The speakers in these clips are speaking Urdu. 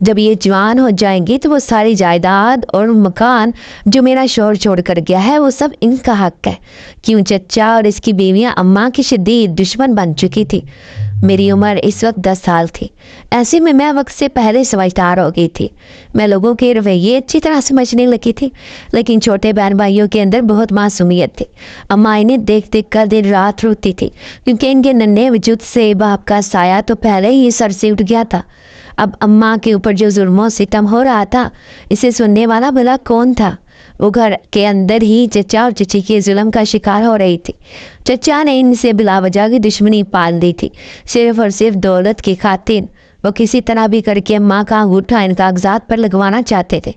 جب یہ جوان ہو جائیں گی تو وہ ساری جائیداد اور مکان جو میرا شوہر چھوڑ کر گیا ہے وہ سب ان کا حق ہے۔ کیوں چچا اور اس کی بیویاں اماں کی شدید دشمن بن چکی تھی۔ میری عمر اس وقت 10 سال تھی۔ ایسے میں وقت سے پہلے سمجھدار ہو گئی تھی۔ میں لوگوں کے رویے اچھی طرح سمجھنے لگی تھی، لیکن چھوٹے بہن بھائیوں کے اندر بہت معصومیت تھی۔ اماں انہیں دیکھ دیکھ کر دن رات روتی تھی، کیونکہ ان کے ننھے وجود سے باپ کا سایہ تو پہلے ہی سر سے اٹھ گیا تھا۔ اب اماں کے اوپر جو ظلم و ستم ہو رہا تھا، اسے سننے والا بھلا کون تھا؟ وہ گھر کے اندر ہی چچا اور چچی کے ظلم کا شکار ہو رہی تھی۔ چچا نے ان سے بلا وجہ کی دشمنی پال دی تھی، صرف اور صرف دولت کی خاطر۔ وہ کسی طرح بھی کر کے ماں کا انگوٹھا ان کاغذات پر لگوانا چاہتے تھے،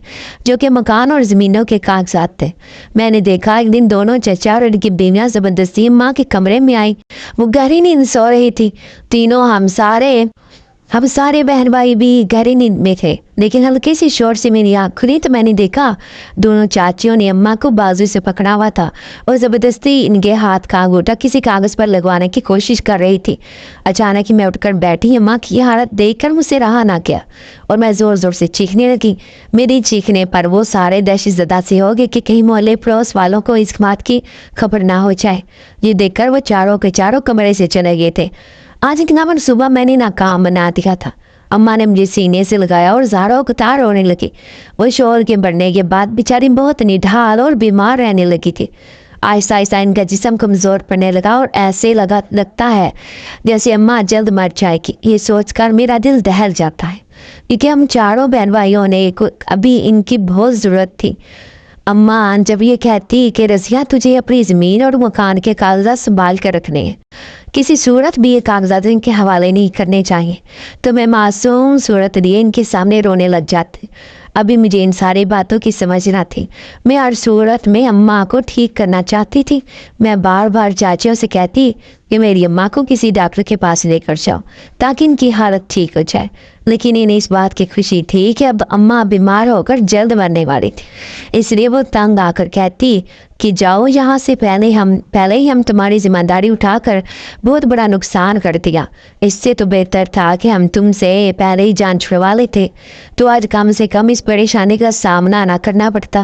جو کہ مکان اور زمینوں کے کاغذات تھے۔ میں نے دیکھا ایک دن دونوں چچا اور ان کی بیویاں زبردستی ماں کے کمرے میں آئی۔ وہ گہری نیند سو رہی تھی۔ تینوں ہم سارے بہن بھائی بھی گہری نیند میں تھے، لیکن ہلکے سی شور سے میری آنکھ کھلی تو میں نے دیکھا دونوں چاچیوں نے اماں کو بازو سے پکڑا ہوا تھا اور زبردستی ان کے ہاتھ کا انگوٹھا کسی کاغذ پر لگوانے کی کوشش کر رہی تھی۔ اچانک ہی میں اٹھ کر بیٹھی، اماں کی یہ حالت دیکھ کر مجھ سے رہا نہ گیا اور میں زور زور سے چیخنے لگی۔ میری چیخنے پر وہ سارے دہشت زدہ سے ہو گئے کہ کہیں محلے پڑوس والوں کو اس بات کی خبر نہ ہو جائے۔ یہ دیکھ کر وہ چاروں کے چاروں کمرے سے چلے گئے تھے۔ آج اتنا صبح میں نے ناکام بنا دیا تھا۔ اماں نے مجھے سینے سے لگایا اور زاروں قطار رونے لگی۔ وہ شوہر کے بڑھنے کے بعد بیچاری بہت نڈھال اور بیمار رہنے لگی تھی۔ آہستہ آہستہ ان کا جسم کمزور پڑنے لگا اور ایسے لگتا ہے جیسے اماں جلد مر جائے گی۔ یہ سوچ کر میرا دل دہل جاتا ہے، کیونکہ ہم چاروں بہن بھائیوں نے ابھی ان کی بہت ضرورت تھی۔ اماں جب یہ کہتی کہ رضیہ تجھے اپنی زمین اور مکان کے کاغذات سنبھال کر رکھنے ہیں، کسی صورت بھی یہ کاغذات ان کے حوالے نہیں کرنے چاہیے، تو میں معصوم صورت لیے ان کے سامنے رونے لگ جاتی۔ ابھی مجھے ان ساری باتوں کی سمجھ نہ تھی۔ میں ہر صورت میں اماں کو ٹھیک کرنا چاہتی تھی۔ میں بار بار چاچیوں سے کہتی کہ میری اماں کو کسی ڈاکٹر کے پاس لے کر جاؤ تاکہ ان کی حالت ٹھیک ہو جائے، لیکن انہیں اس بات کی خوشی تھی کہ اب اماں بیمار ہو کر جلد مرنے والی تھی۔ اس لیے وہ تنگ آ کر کہتی کہ جاؤ یہاں سے، پہلے ہی ہم تمہاری ذمہ داری اٹھا کر بہت بڑا نقصان کر دیا۔ اس سے تو بہتر تھا کہ ہم تم سے پہلے ہی جان چھڑوا لیتے، تو آج کم سے کم اس پریشانی کا سامنا نہ کرنا پڑتا۔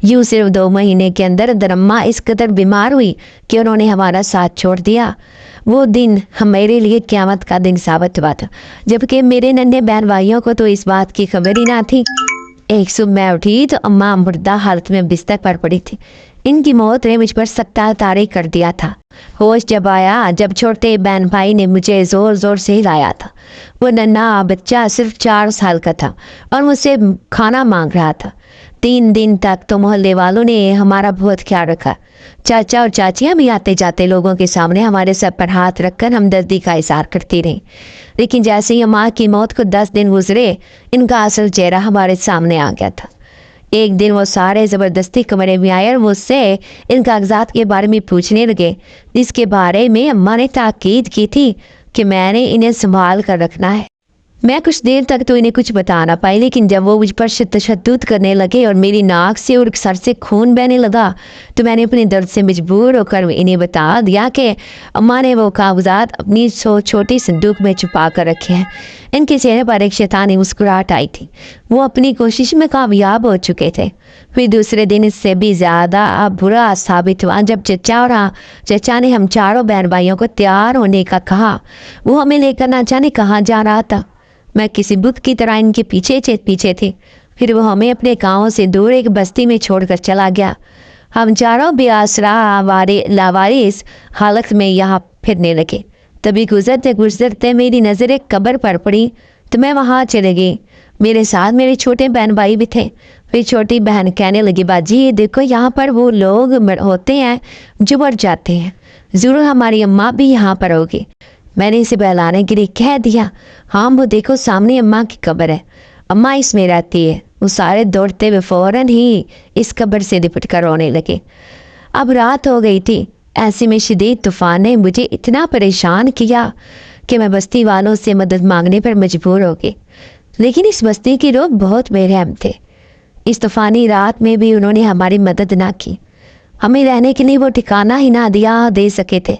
یوں صرف 2 مہینے کے اندر اماں اس قدر بیمار ہوئی کہ انہوں نے ہمارا ساتھ چھوڑ دیا۔ وہ دن میرے لیے قیامت کا دن ثابت ہوا تھا، جبکہ میرے ننھے بہن بھائیوں کو تو اس بات کی خبر ہی نہ تھی۔ ایک صبح میں اٹھی تو اماں مردہ حالت میں بستر پر پڑی تھی۔ ان کی موت نے مجھ پر سکتہ طاری کر دیا تھا۔ ہوش جب آیا جب چھوٹے بہن بھائی نے مجھے زور زور سے ہلایا تھا۔ وہ ننھا بچہ صرف 4 سال کا تھا اور مجھ سے کھانا مانگ رہا تھا۔ 3 دن تک تو محلے والوں نے ہمارا بہت خیال رکھا۔ چاچا اور چاچیاں بھی آتے جاتے لوگوں کے سامنے ہمارے سر پر ہاتھ رکھ کر ہمدردی کا اظہار کرتی رہیں، لیکن جیسے ہی اماں کی موت کو 10 دن گزرے، ان کا اصل چہرہ ہمارے سامنے آ گیا تھا۔ ایک دن وہ سارے زبردستی کمرے میں آئے اور مجھ سے ان کاغذات کے بارے میں پوچھنے لگے، جس کے بارے میں اماں نے تاکید کی تھی کہ میں نے انہیں سنبھال کر رکھنا ہے۔ میں کچھ دیر تک تو انہیں کچھ بتا نہ پائی، لیکن جب وہ مجھ پر تشدد کرنے لگے اور میری ناک سے اور سر سے خون بہنے لگا تو میں نے اپنے درد سے مجبور ہو کر انہیں بتا دیا کہ اماں نے وہ کاغذات اپنی چھوٹی صندوق میں چھپا کر رکھے ہیں۔ ان کے چہرے پر ایک شیطانی مسکراہٹ آئی تھی۔ وہ اپنی کوشش میں کامیاب ہو چکے تھے۔ پھر دوسرے دن اس سے بھی زیادہ برا ثابت ہوا جب چچا نے ہم چاروں بہن بھائیوں کو تیار ہونے کا کہا۔ وہ ہمیں لے کر نہ جانے کہاں جا رہا تھا۔ میں کسی بت کی طرح ان کے پیچھے تھی۔ پھر وہ ہمیں اپنے گاؤں سے دور ایک بستی میں چھوڑ کر چلا گیا۔ ہم چاروں بے آسرا لاوارث حالت میں یہاں پھرنے لگے۔ تبھی گزرتے میری نظر ایک قبر پر پڑی تو میں وہاں چلے گئی۔ میرے ساتھ میرے چھوٹے بہن بھائی بھی تھے۔ پھر چھوٹی بہن کہنے لگی، باجی یہ دیکھو یہاں پر وہ لوگ ہوتے ہیں جو مر جاتے ہیں، ضرور ہماری اماں بھی یہاں پر ہوگی۔ میں نے اسے بہلانے کے لیے کہہ دیا، ہاں وہ دیکھو سامنے اماں کی قبر ہے، اماں اس میں رہتی ہے۔ وہ سارے دوڑتے ہوئے فوراً ہی اس قبر سے لپٹ کر رونے لگے۔ اب رات ہو گئی تھی۔ ایسے میں شدید طوفان نے مجھے اتنا پریشان کیا کہ میں بستی والوں سے مدد مانگنے پر مجبور ہو گئی، لیکن اس بستی کے لوگ بہت بے رحم تھے۔ اس طوفانی رات میں بھی انہوں نے ہماری مدد نہ کی، ہمیں رہنے کے لیے وہ ٹھکانہ ہی نہ دے سکے تھے۔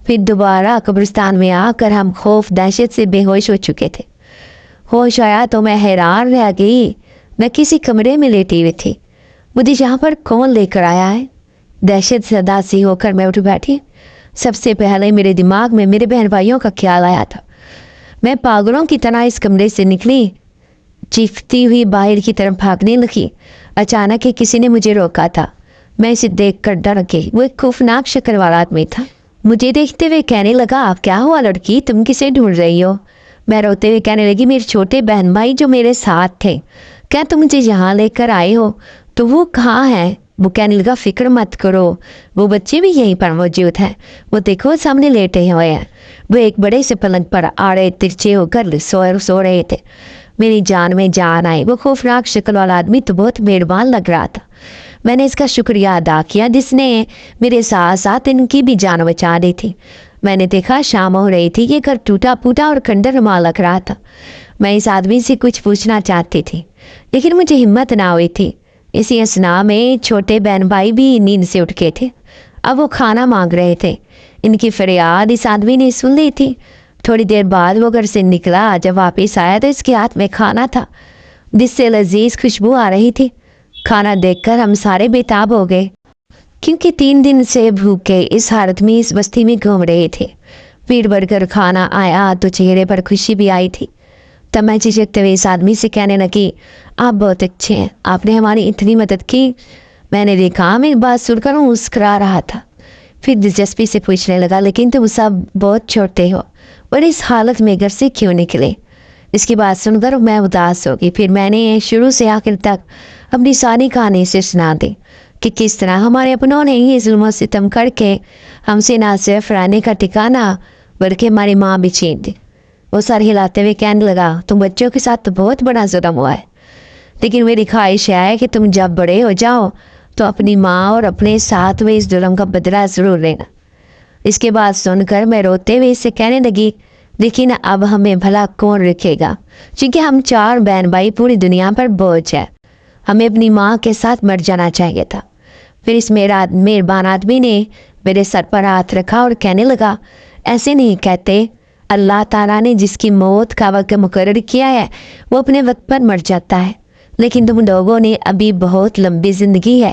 پھر دوبارہ قبرستان میں آ کر ہم خوف دہشت سے بے ہوش ہو چکے تھے۔ ہوش آیا تو میں حیران رہ گئی۔ میں کسی کمرے میں لیٹی ہوئی تھی۔ مجھے یہاں پر کون لے کر آیا ہے؟ دہشت زدہ سی ہو کر میں اٹھ بیٹھی۔ سب سے پہلے میرے دماغ میں میرے بہن بھائیوں کا خیال آیا تھا۔ میں پاگلوں کی طرح اس کمرے سے نکلی، چیختی ہوئی باہر کی طرف بھاگنے لگی۔ اچانک ہی کسی نے مجھے روکا تھا۔ میں اسے دیکھ کر ڈر گئی۔ وہ ایک خوفناک شکل والا آدمی تھا۔ مجھے دیکھتے ہوئے کہنے لگا، آپ کیا ہوا لڑکی، تم کسے ڈھونڈ رہی ہو؟ میں روتے ہوئے کہنے لگی، میرے چھوٹے بہن بھائی جو میرے ساتھ تھے، کیا تم مجھے یہاں لے کر آئے ہو؟ تو وہ کہاں ہیں؟ وہ کہنے لگا، فکر مت کرو، وہ بچے بھی یہیں پر موجود ہیں، وہ دیکھو سامنے لیٹے ہوئے ہیں۔ وہ ایک بڑے سے پلنگ پر آڑے ترچے ہو کر سو رہے تھے۔ میری جان میں جان آئی۔ وہ خوفناک شکل والا آدمی تو بہت مہربان لگ رہا تھا۔ میں نے اس کا شکریہ ادا کیا جس نے میرے ساتھ ساتھ ان کی بھی جان بچا دی تھی۔ میں نے دیکھا شام ہو رہی تھی، یہ گھر ٹوٹا پھوٹا اور کھنڈر نما لگ رہا تھا۔ میں اس آدمی سے کچھ پوچھنا چاہتی تھی لیکن مجھے ہمت نہ ہوئی تھی۔ اسی اثنا میں چھوٹے بہن بھائی بھی نیند سے اٹھ گئے تھے۔ اب وہ کھانا مانگ رہے تھے۔ ان کی فریاد اس آدمی نے سن لی تھی۔ تھوڑی دیر بعد وہ گھر سے نکلا۔ جب واپس آیا تو اس کے ہاتھ میں کھانا تھا جس سے لذیذ خوشبو آ رہی تھی۔ کھانا دیکھ کر ہم سارے بےتاب ہو گئے کیونکہ 3 دن سے بھوکے اس حالت میں اس بستی میں گھوم رہے تھے۔ پیٹ بھر کر کھانا آیا تو چہرے پر خوشی بھی آئی تھی۔ تب میں چچکتے ہوئے اس آدمی سے کہنے لگی، آپ بہت اچھے ہیں، آپ نے ہماری اتنی مدد کی۔ میں نے دیکھا میری بات سن کر وہ مسکرا رہا تھا۔ پھر دلچسپی سے پوچھنے لگا، لیکن تم سب بہت چھوٹے ہو اور اس حالت میں گھر سے کیوں نکلے؟ اس کی بات سن کر میں اداس ہو گئی۔ پھر میں نے شروع سے آخر تک اپنی ساری کہانی سے سنا دی کہ کس طرح ہمارے اپنوں نے یہ ظلم و ستم کر کے ہم سے نہ صرف رہنے کا ٹھکانہ بلکہ ہماری ماں بھی چھین دی۔ وہ سر ہلاتے ہوئے کہنے لگا، تم بچوں کے ساتھ تو بہت بڑا ظلم ہوا ہے، لیکن میری خواہش ہے کہ تم جب بڑے ہو جاؤ تو اپنی ماں اور اپنے ساتھ ہوئے اس ظلم کا بدلہ ضرور لینا۔ اس کے بعد سن کر میں روتے ہوئے اس سے کہنے لگی، لیکن اب ہمیں بھلا کون رکھے گا، کیونکہ ہم 4 بہن بھائی پوری دنیا پر بوجھ ہے، ہمیں اپنی ماں کے ساتھ مر جانا چاہیے تھا۔ پھر اس مہربان آدمی نے میرے سر پر ہاتھ رکھا اور کہنے لگا، ایسے نہیں کہتے، اللہ تعالیٰ نے جس کی موت کا وقت مقرر کیا ہے وہ اپنے وقت پر مر جاتا ہے، لیکن تم لوگوں نے ابھی بہت لمبی زندگی ہے۔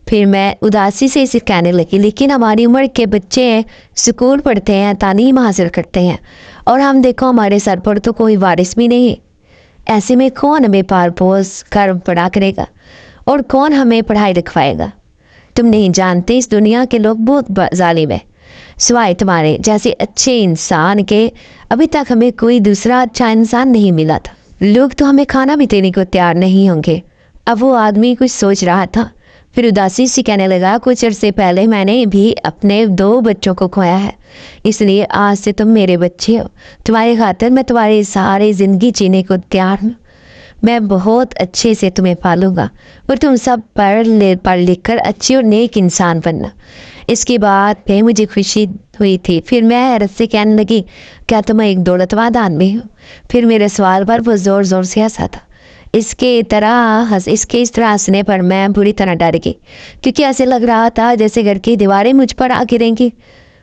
پھر میں اداسی سے اسے کہنے لگی، لیکن ہماری عمر کے بچے سکول پڑھتے ہیں، تعلیم حاصل کرتے ہیں، اور ہم دیکھو ہمارے سر پر تو کوئی وارث بھی نہیں۔ ایسے میں کون ہمیں پال پوس کر بڑا کرے گا اور کون ہمیں پڑھائی لکھوائے گا؟ تم نہیں جانتے اس دنیا کے لوگ بہت ظالم ہیں، سوائے تمہارے جیسے اچھے انسان کے ابھی تک ہمیں کوئی دوسرا اچھا انسان نہیں ملا تھا۔ لوگ تو ہمیں کھانا بھی دینے کو تیار نہیں ہوں گے۔ اب وہ آدمی کچھ سوچ رہا تھا، پھر اداسی سے کہنے لگا، کچھ عرصے پہلے میں نے بھی اپنے 2 بچوں کو کھویا ہے، اس لیے آج سے تم میرے بچے ہو۔ تمہاری خاطر میں تمہاری ساری زندگی جینے کو تیار ہوں۔ میں بہت اچھے سے تمہیں پالوں گا اور تم سب پڑھ لکھ کر اچھی اور نیک انسان بننا۔ اس کے بعد پہ مجھے خوشی ہوئی تھی۔ پھر میں حیرت سے کہنے لگی، کیا تم ایک دولت مند آدمی ہو؟ پھر میرے سوال پر وہ زور زور سے ہنسا تھا۔ اس کے اس طرح ہنسنے پر میں بری طرح ڈر گئی کیونکہ ایسے لگ رہا تھا جیسے گھر کی دیواریں مجھ پر آ گریں گی۔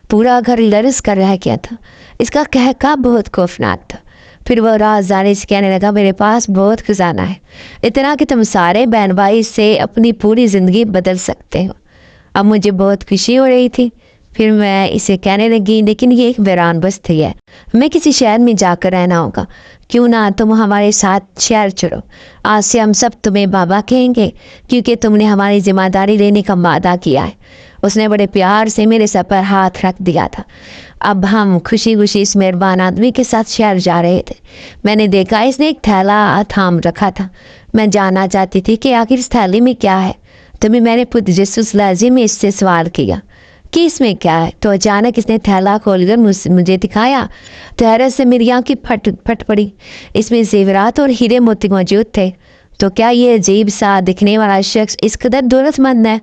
پورا گھر لرز کر رہ گیا تھا۔ اس کا کہکا بہت خوفناک تھا۔ پھر وہ رازداری سے کہنے لگا، میرے پاس بہت خزانہ ہے، اتنا کہ تم سارے بہن بھائی سے اپنی پوری زندگی بدل سکتے ہو۔ اب مجھے بہت خوشی ہو رہی تھی۔ پھر میں اسے کہنے لگی، لیکن یہ ایک ویران بستی ہے، ہمیں کسی شہر میں جا کر رہنا ہوگا، کیوں نہ تم ہمارے ساتھ شہر چلو؟ آج سے ہم سب تمہیں بابا کہیں گے کیونکہ تم نے ہماری ذمہ داری لینے کا وعدہ کیا ہے۔ اس نے بڑے پیار سے میرے سر پر ہاتھ رکھ دیا تھا۔ اب ہم خوشی خوشی اس مہربان آدمی کے ساتھ شہر جا رہے تھے۔ میں نے دیکھا اس نے ایک تھیلا تھام رکھا تھا۔ میں جاننا چاہتی تھی کہ آخر اس تھیلی میں کیا ہے۔ تمہیں میں نے پرتجسس لہجے میں اس سے سوال کیا کہ اس میں کیا ہے، تو اچانک اس نے تھیلا کھول کر مجھے دکھایا تو حیرت سے میری آنکھیں پھٹ پڑی۔ اس میں زیورات اور ہیرے موتی موجود تھے۔ تو کیا یہ عجیب سا دکھنے والا شخص اس قدر دولت مند ہے؟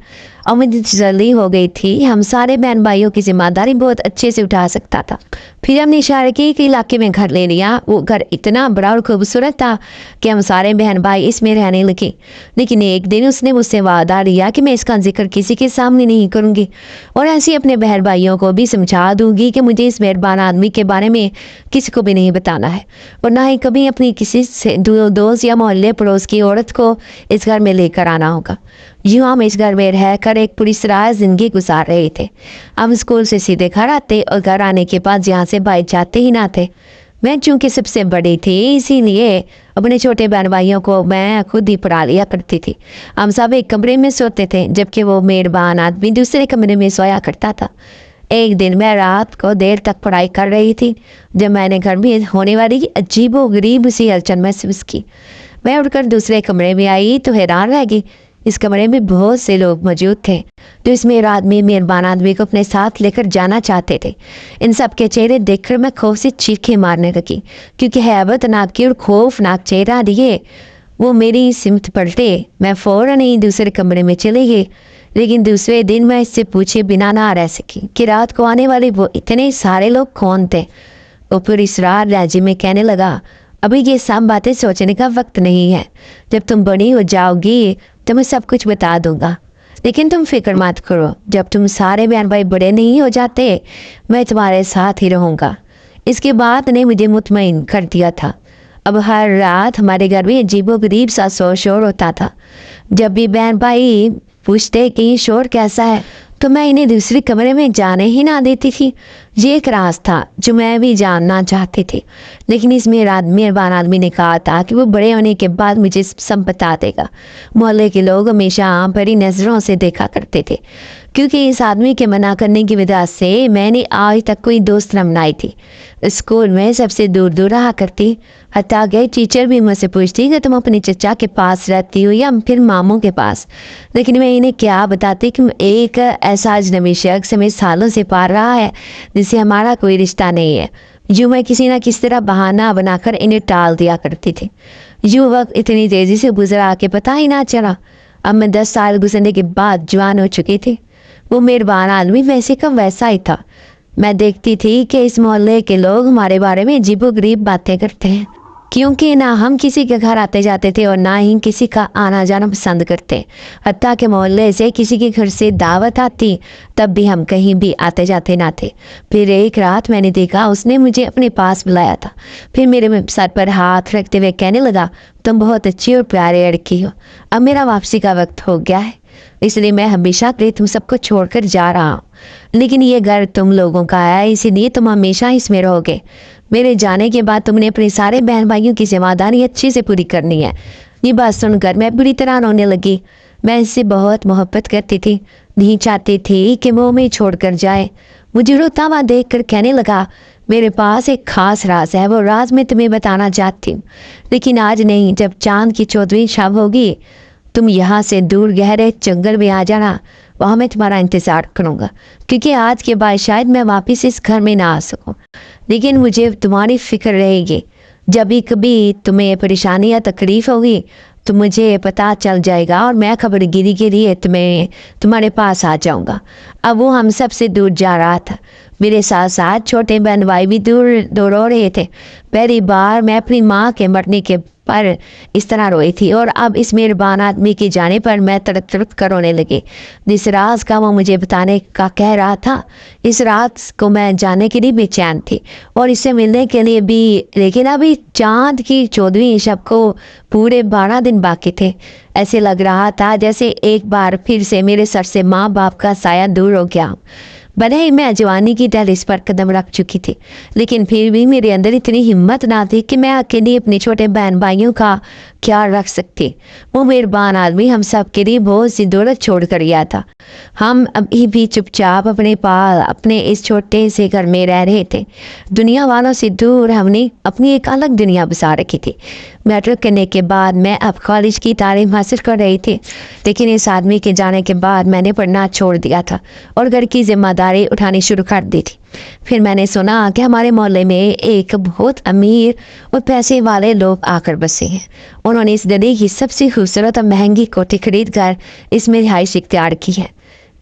اور مجھے تسلی ہو گئی تھی ہم سارے بہن بھائیوں کی ذمہ داری بہت اچھے سے اٹھا سکتا تھا۔ پھر ہم نے اشارہ کی کہ علاقے میں گھر لے لیا۔ وہ گھر اتنا بڑا اور خوبصورت تھا کہ ہم سارے بہن بھائی اس میں رہنے لگے۔ لیکن ایک دن اس نے مجھ سے وعدہ لیا کہ میں اس کا ذکر کسی کے سامنے نہیں کروں گی، اور ایسے اپنے بہن بھائیوں کو بھی سمجھا دوں گی کہ مجھے اس مہربان آدمی کے بارے میں کسی کو بھی نہیں بتانا ہے، اور نہ ہی کبھی اپنی کسی دوست یا محلے پڑوس کی عورت کو اس گھر میں لے کر آنا ہوگا۔ یوں ہم اس گھر میں رہ کر ایک پوری طرح زندگی گزار رہے تھے۔ ہم اسکول سے سیدھے گھر آتے اور گھر آنے کے بعد یہاں سے باہر جاتے ہی نہ تھے۔ میں چونکہ سب سے بڑی تھی، اسی لیے اپنے چھوٹے بہن بھائیوں کو میں خود ہی پڑھا لیا کرتی تھی۔ ہم سب ایک کمرے میں سوتے تھے، جبکہ وہ مہربان آدمی دوسرے کمرے میں سویا کرتا تھا۔ ایک دن میں رات کو دیر تک پڑھائی کر رہی تھی جب میں نے گھر میں ہونے والی عجیب و غریب سی ہلچل محسوس کی۔ میں اٹھ کر دوسرے کمرے میں آئی تو حیران رہ گئی۔ اس کمرے میں بہت سے لوگ موجود تھے جو اس مہربان آدمی کو اپنے ساتھ لے کر جانا چاہتے تھے۔ ان سب کے چہرے دیکھ کر میں خوف سے چیخیں مارنے لگی، کیونکہ ہیبت ناک کی اور خوفناک چہرہ دیے وہ میری سمت پلٹے۔ میں فوراً ہی دوسرے کمرے میں چلی گئی، لیکن دوسرے دن میں اس سے پوچھے بنا نہ رہ سکی کہ رات کو آنے والے وہ اتنے سارے لوگ کون تھے۔ وہ پوری اسرار لہجے میں کہنے لگا، ابھی یہ سب باتیں سوچنے کا وقت نہیں ہے، جب تم بڑی ہو جاؤ گی تو میں سب کچھ بتا دوں گا، لیکن تم فکر مت کرو، جب تم سارے بہن بھائی بڑے نہیں ہو جاتے میں تمہارے ساتھ ہی رہوں گا۔ اس کے بعد نے مجھے مطمئن کر دیا تھا۔ اب ہر رات ہمارے گھر میں عجیب و غریب سا شور ہوتا تھا۔ جب بھی بہن بھائی پوچھتے کہ یہ شور کیسا ہے تو میں انہیں دوسرے کمرے میں جانے ہی نہ دیتی تھی۔ یہ ایک راز تھا جو میں بھی جاننا چاہتی تھی، لیکن اس مہربان آدمی نے کہا تھا کہ وہ بڑے ہونے کے بعد مجھے سب بتا دے گا۔ محلے کے لوگ ہمیشہ بڑی نظروں سے دیکھا کرتے تھے، کیونکہ اس آدمی کے منع کرنے کی وجہ سے میں نے آج تک کوئی دوست نہ بنائی تھی۔ اسکول میں سب سے دور دور رہا کرتی، حتیٰ کہ ٹیچر بھی مجھ سے پوچھتی کہ تم اپنی چچا کے پاس رہتی ہو یا پھر ماموں کے پاس، لیکن میں انہیں کیا بتاتی کہ ایک ایسا اجنبی شخص ہمیں سالوں سے پال رہا ہے جس سے ہمارا کوئی رشتہ نہیں ہے۔ یوں میں کسی نہ کس طرح بہانہ بنا کر انہیں ٹال دیا کرتی تھی۔ یوں وقت اتنی تیزی سے گزرا کہ پتہ ہی نہ چلا۔ اب میں 10 سال گزرنے کے بعد جوان ہو چکی تھی۔ وہ مہربان آدمی ویسے کا ویسا ہی تھا۔ میں دیکھتی تھی کہ اس محلے کے لوگ ہمارے بارے میں عجیب و غریب باتیں کرتے ہیں، کیونکہ نہ ہم کسی کے گھر آتے جاتے تھے اور نہ ہی کسی کا آنا جانا پسند کرتے۔ حتیٰ کہ محلے سے کسی کے گھر سے دعوت آتی تب بھی ہم کہیں بھی آتے جاتے نہ تھے۔ پھر ایک رات میں نے دیکھا اس نے مجھے اپنے پاس بلایا تھا، پھر میرے سر پر ہاتھ رکھتے ہوئے کہنے لگا، تم بہت اچھی اور پیارے لڑکی ہو، اب میرا واپسی کا وقت ہو گیا ہے، اس لیے میں ہمیشہ کے لیے تم سب کو چھوڑ کر جا رہا ہوں، لیکن یہ گھر تم لوگوں کا ہے، اسی لیے تم ہمیشہ اس میں رہو گے۔ میرے جانے کے بعد تم نے اپنے سارے بہن بھائیوں کی ذمہ داری اچھے سے پوری کرنی ہے۔ یہ بات سن کر میں بری طرح رونے لگی۔ میں اس سے بہت محبت کرتی تھی، نہیں چاہتی تھی کہ وہ ہمیں چھوڑ کر جائے۔ مجھے روتا ہوا دیکھ کر کہنے لگا، میرے پاس ایک خاص راز ہے، وہ راز میں تمہیں بتانا چاہتی ہوں، لیکن آج نہیں، جب چاند کی 14ویں شب ہوگی تم یہاں سے دور گہرے جنگل میں آ جانا، وہاں میں تمہارا انتظار کروں گا، کیونکہ آج کے بعد شاید میں واپس اس گھر میں نہ آ سکوں، لیکن مجھے تمہاری فکر رہے گی۔ جب بھی کبھی تمہیں پریشانی یا تکلیف ہوگی تو مجھے پتہ چل جائے گا اور میں خبر گیری کے لیے تمہارے پاس آ جاؤں گا۔ اب وہ ہم سب سے دور جا رہا تھا۔ میرے ساتھ ساتھ چھوٹے بہن بھائی بھی دور ہو رہے تھے۔ پہلی بار میں اپنی ماں کے مرنے کے پر اس طرح روئی تھی، اور اب اس مہربان آدمی کے جانے پر میں تڑپ تڑپ کر رونے لگی۔ جس راز کا وہ مجھے بتانے کا کہہ رہا تھا، اس راز کو میں جاننے کے لیے بے چین تھی اور اس سے ملنے کے لیے بھی، لیکن ابھی چاند کی 14ویں شب کو پورے 12 دن باقی تھے۔ ایسے لگ رہا تھا جیسے ایک بار پھر سے میرے سر سے ماں باپ کا سایہ دور ہو گیا۔ بھلے ہی میں جوانی کی دہلیز پر قدم رکھ چکی تھی، لیکن پھر بھی میرے اندر اتنی ہمت نہ تھی کہ میں اکیلی اپنے چھوٹے بہن بھائیوں کا خیال رکھ سکتی۔ وہ مہربان آدمی ہم سب کے لیے بہت سی دولت چھوڑ کر گیا تھا۔ ہم ابھی بھی چپ چاپ اپنے اس چھوٹے سے گھر میں رہ رہے تھے۔ دنیا والوں سے دور ہم نے اپنی ایک الگ دنیا بسا رکھی تھی۔ میٹرک کرنے کے بعد میں اب کالج کی تعلیم حاصل کر رہی تھی، لیکن اس آدمی کے جانے کے بعد میں نے پڑھنا چھوڑ دیا تھا اور گھر کی ذمہ داری اٹھانی شروع کر دی تھی۔ پھر میں نے سنا کہ ہمارے محلے میں ایک بہت امیر اور پیسے والے لوگ آ کر بسے ہیں۔ انہوں نے اس گلی کی سب سے خوبصورت اور مہنگی کوٹھی خرید کر اس میں رہائش اختیار کی ہے۔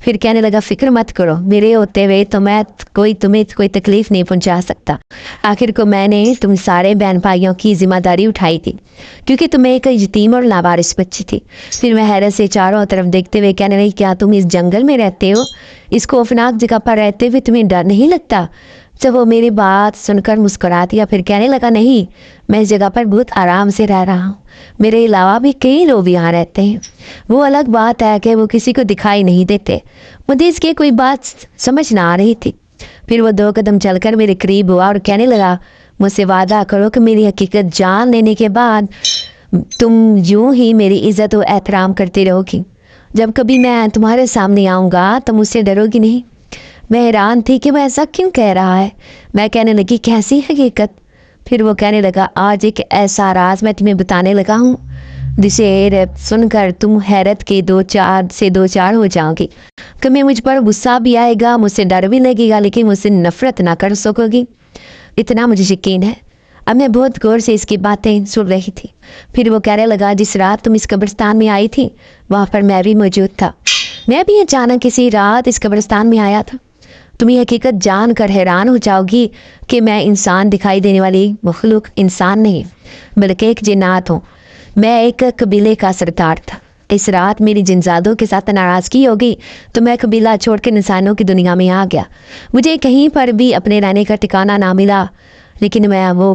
پھر کہنے لگا فکر مت کرو، میرے ہوتے ہوئے تو میں تمہیں کوئی تکلیف نہیں پہنچا سکتا۔ آخر کو میں نے تم سارے بہن بھائیوں کی ذمہ داری اٹھائی تھی کیونکہ تمہیں ایک یتیم اور لاوارث بچی تھی۔ پھر میں حیرت سے چاروں طرف دیکھتے ہوئے کہنے لگی کیا تم اس جنگل میں رہتے ہو؟ اس خوفناک جگہ پر رہتے ہوئے تمہیں ڈر نہیں لگتا؟ جب وہ میری بات سن کر مسکرا دیا، پھر کہنے لگا نہیں، میں اس جگہ پر بہت آرام سے رہ رہا ہوں، میرے علاوہ بھی کئی لوگ یہاں رہتے ہیں۔ وہ الگ بات ہے کہ وہ کسی کو دکھائی نہیں دیتے۔ مجھے اس کی کوئی بات سمجھ نہ آ رہی تھی۔ پھر وہ 2 قدم چل کر میرے قریب ہوا اور کہنے لگا مجھ سے وعدہ کرو کہ میری حقیقت جان لینے کے بعد تم یوں ہی میری عزت و احترام کرتی رہو گی۔ جب کبھی میں تمہارے سامنے آؤں گا تو مجھ سے ڈرو گی نہیں۔ میں حیران تھی کہ وہ ایسا کیوں کہہ رہا ہے۔ میں کہنے لگی کیسی حقیقت؟ پھر وہ کہنے لگا آج ایک ایسا راز میں تمہیں بتانے لگا ہوں جسے سن کر تم حیرت کے 2 4 ہو جاؤ گی۔ کبھی مجھ پر غصہ بھی آئے گا، مجھ سے ڈر بھی لگے گا، لیکن مجھ سے نفرت نہ کر سکو گی، اتنا مجھے یقین ہے۔ اب میں بہت غور سے اس کی باتیں سن رہی تھی۔ پھر وہ کہنے لگا جس رات تم اس قبرستان میں آئی تھی وہاں پر میں بھی موجود تھا۔ میں بھی اچانک کسی رات اس قبرستان میں آیا تھا۔ تم یہ حقیقت جان کر حیران ہو جاؤ گی کہ میں انسان دکھائی دینے والی مخلوق انسان نہیں بلکہ ایک جنات ہوں۔ میں ایک قبیلے کا سردار تھا۔ اس رات میری جنزادوں کے ساتھ ناراضگی ہوگی تو میں قبیلہ چھوڑ کے انسانوں کی دنیا میں آ گیا۔ مجھے کہیں پر بھی اپنے رہنے کا ٹھکانہ نہ ملا، لیکن میں وہ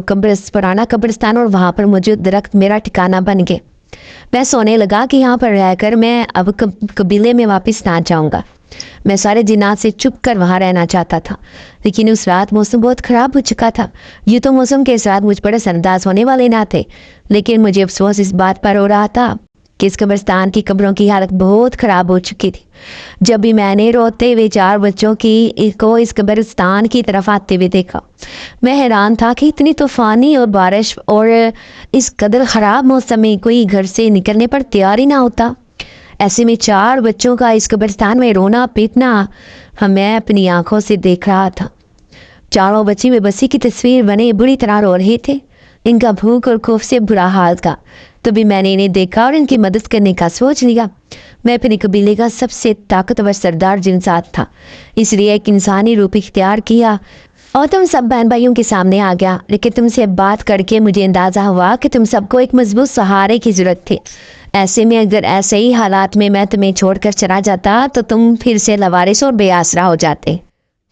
پرانا قبرستان اور وہاں پر موجود درخت میرا ٹھکانہ بن گئے۔ میں سونے لگا کہ یہاں پر رہ کر میں اب قبیلے میں واپس نہ جاؤں گا۔ میں سارے جنات سے چھپ کر وہاں رہنا چاہتا تھا، لیکن اس رات موسم بہت خراب ہو چکا تھا۔ یہ تو موسم کے ساتھ مجھ پر اثر انداز ہونے والے نہ تھے، لیکن مجھے افسوس اس بات پر ہو رہا تھا کہ اس قبرستان کی قبروں کی حالت بہت خراب ہو چکی تھی۔ جب بھی میں نے روتے ہوئے 4 بچوں کو اس قبرستان کی طرف آتے ہوئے دیکھا، میں حیران تھا کہ اتنی طوفانی اور بارش اور اس قدر خراب موسم میں کوئی گھر سے نکلنے پر تیار ہی نہ ہوتا۔ ایسے میں 4 بچوں کا اس قبرستان میں رونا پیٹنا میں اپنی آنکھوں سے دیکھ رہا تھا۔ چاروں بچے بے بسی کی تصویر بنے بری طرح رو رہے تھے۔ ان کا بھوک اور خوف سے برا حال تھا۔ تبھی میں نے انہیں دیکھا اور ان کی مدد کرنے کا سوچ لیا۔ میں اپنے قبیلے کا سب سے طاقتور سردار جنسات تھا، اس لیے ایک انسانی روپ اختیار کیا اور تم سب بہن بھائیوں کے سامنے آ گیا۔ لیکن تم سے بات کر کے مجھے اندازہ ہوا کہ تم سب کو ایک مضبوط سہارے کی ضرورت تھی۔ ایسے میں اگر ایسے ہی حالات میں تمہیں چھوڑ کر چلا جاتا تو تم پھر سے لاوارث اور بے آسرا ہو جاتے۔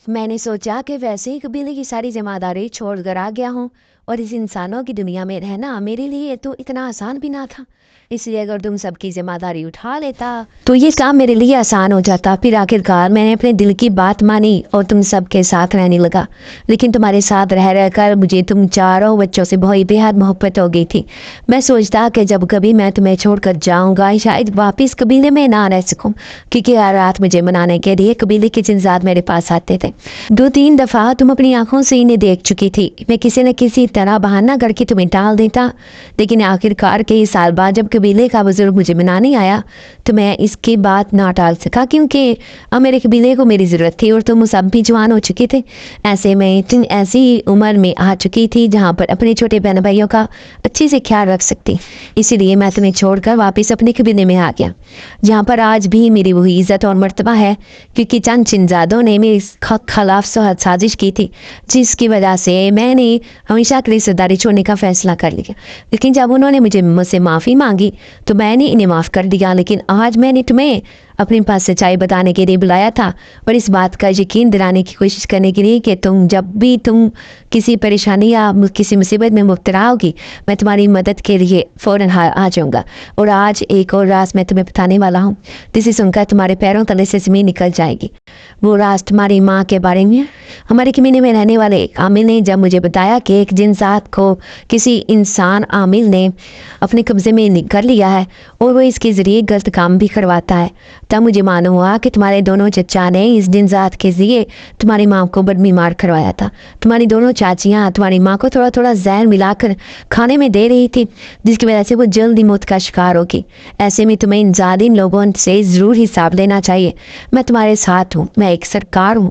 میں نے سوچا کہ ویسے ہی قبیلے کی ساری ذمہ داری چھوڑ کر آ گیا ہوں اور اس انسانوں کی دنیا میں رہنا میرے لیے تو اتنا آسان بھی نہ تھا، اس لیے اگر تم سب کی ذمہ داری اٹھا لیتا تو یہ کام میرے لیے آسان ہو جاتا۔ پھر آخرکار میں نے اپنے دل کی بات مانی اور تم سب کے ساتھ رہنے لگا۔ لیکن تمہارے ساتھ رہ کر مجھے تم 4 بچوں سے بہت بے حد محبت ہو گئی تھی۔ میں سوچتا کہ جب کبھی میں تمہیں چھوڑ کر جاؤں گا شاید واپس قبیلے میں نہ رہ سکوں، کیونکہ ہر رات مجھے منانے کے لیے قبیلے کے جنزاد میرے پاس آتے تھے۔ 2-3 دفعہ تم اپنی آنکھوں سے انہیں دیکھ چکی تھی۔ میں کسی نہ کسی طرح بہانہ کر کے تمہیں ٹال دیتا، لیکن آخرکار کئی سال بعد جب قبیلے کا بزرگ مجھے منانے آیا تو میں اس کی بات نہ ٹال سکا، کیونکہ اب میرے قبیلے کو میری ضرورت تھی اور تم سب بھی جوان ہو چکے تھے۔ ایسے میں تم ایسی عمر میں آ چکی تھی جہاں پر اپنے چھوٹے بہن بھائیوں کا اچھے سے خیال رکھ سکتی، اسی لیے میں تمہیں چھوڑ کر واپس اپنے قبیلے میں آ گیا، جہاں پر آج بھی میری وہی عزت اور مرتبہ ہے، کیونکہ چند جنزادوں نے میرے خلاف سازش کی تھی، جس کی وجہ سے میں نے ہمیشہ کے لیے سرداری چھوڑنے کا فیصلہ کر لیا۔ لیکن جب انہوں نے مجھ سے معافی مانگی تو میں نے انہیں معاف کر دیا۔ لیکن آج میں نے تمہیں اپنے پاس سچائی بتانے کے لیے بلایا تھا اور اس بات کا یقین دلانے کی کوشش کرنے کے لیے کہ جب بھی تم کسی پریشانی یا کسی مصیبت میں مبتلا ہوگی میں تمہاری مدد کے لیے فوراً آ جاؤں گا۔ اور آج ایک اور راز میں تمہیں بتانے والا ہوں جسے سن کر تمہارے پیروں تلے سے زمین نکل جائے گی۔ وہ راز تمہاری ماں کے بارے میں۔ ہمارے کمینے میں رہنے والے ایک عامل نے جب مجھے بتایا کہ ایک جنسات کو کسی انسان عامل نے اپنے قبضے میں کر لیا ہے اور وہ اس کے ذریعے غلط کام بھی کرواتا ہے، تب مجھے معلوم ہوا کہ تمہارے دونوں چچا نے اس جنسات کے ذریعے تمہاری ماں کو بد بیمار کروایا تھا۔ تمہاری دونوں چاچیاں تمہاری ماں کو تھوڑا تھوڑا زہر ملا کر کھانے میں دے رہی تھی، جس کی وجہ سے وہ جلدی موت کا شکار ہوگی۔ ایسے میں تمہیں ان ظالم لوگوں سے ضرور حساب لینا چاہیے۔ میں تمہارے ساتھ ہوں، میں ایک سرکار ہوں،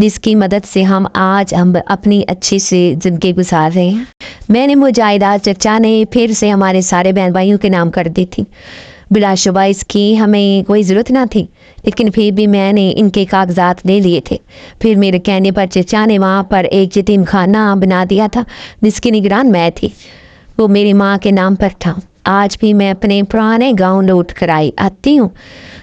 جس کی مدد سے ہم اپنی اچھی سی زندگی گزار رہے ہیں۔ میں نے وہ جائیداد چچا نے پھر سے ہمارے سارے بہن بھائیوں کے نام کر دی تھی۔ بلا شبہ اس کی ہمیں کوئی ضرورت نہ تھی، لیکن پھر بھی میں نے ان کے کاغذات لے لیے تھے۔ پھر میرے کہنے پر چچا نے وہاں پر ایک یتیم خانہ بنا دیا تھا جس کی نگران میں تھی۔ وہ میری ماں کے نام پر تھا۔ آج بھی میں اپنے پرانے گاؤں لوٹ کر آتی ہوں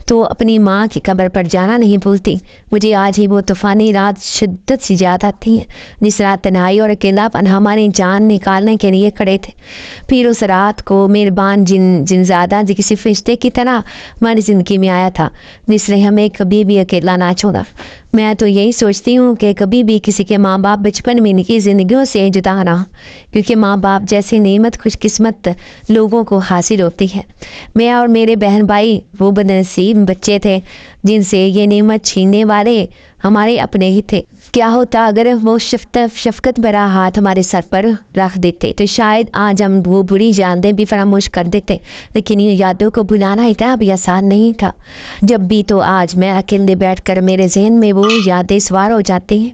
تو اپنی ماں کی قبر پر جانا نہیں بھولتی۔ مجھے آج ہی وہ طوفانی رات شدت سی یاد آتی ہے، جس رات تنہائی اور اکیلا پن ہماری جان نکالنے کے لیے کھڑے تھے۔ پھر اس رات کو مہربان جنزادہ کسی فرشتے کی طرح ہماری زندگی میں آیا تھا، جس نے ہمیں کبھی بھی اکیلا نہ چھوڑا۔ میں تو یہی سوچتی ہوں کہ کبھی بھی کسی کے ماں باپ بچپن میں ان کی زندگیوں سے جدا نہ، کیونکہ ماں باپ جیسی نعمت خوش قسمت لوگوں کو حاصل ہوتی ہے۔ میں اور میرے بہن بھائی وہ بدنصیب بچے تھے جن سے یہ نعمت چھیننے والے ہمارے اپنے ہی تھے۔ کیا ہوتا اگر وہ شفقت بھرا ہاتھ ہمارے سر پر رکھ دیتے تو شاید آج ہم وہ بری یادیں بھی فراموش کر دیتے، لیکن یہ یادوں کو بھلانا اتنا بھی آسان نہیں تھا۔ جب بھی تو آج میں اکیلے بیٹھ کر میرے ذہن میں وہ یادیں سوار ہو جاتی ہیں۔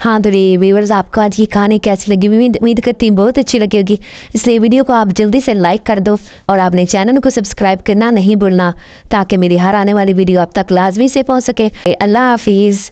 ہاں تو ویورز، آپ کو آج کی کہانی کیسی لگی؟ امید کرتی ہوں بہت اچھی لگے گی، اس لیے ویڈیو کو آپ جلدی سے لائک کر دو اور آپ نے چینل کو سبسکرائب کرنا نہیں بھولنا، تاکہ میری ہر آنے والی ویڈیو آپ تک لازمی سے پہنچ سکے۔ اللہ حافظ۔